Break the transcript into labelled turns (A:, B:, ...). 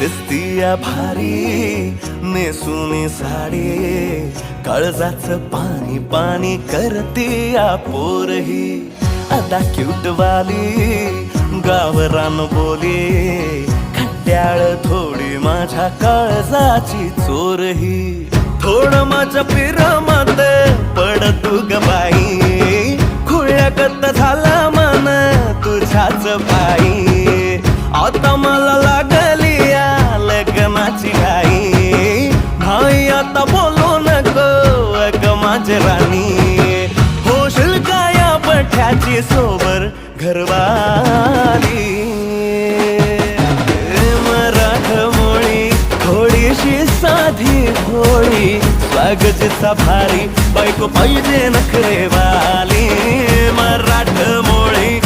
A: दिसतीया भारी नेसुनी साडी, काळजाचं पाणी पाणी करतीया पोरही. आता क्यूट वाली गावरान बोली, खट्याळ थोडी माझ्या काळजाची चोरही. थोडं माझ्या पिरमत पड तू ग बाई, खुळ्यागत झाला मन तुझ्याच पायी. आता मला लागली या लग्नाची घाई, भाई आता बोलू नको अग माझी राणी. होशील का या पठ्याची सोबर घरवाली. मराठमोळी थोडीशी साधी भोळी, स्वागताचा भारी बायको पाहिजे नखरेवाली. मराठमोळी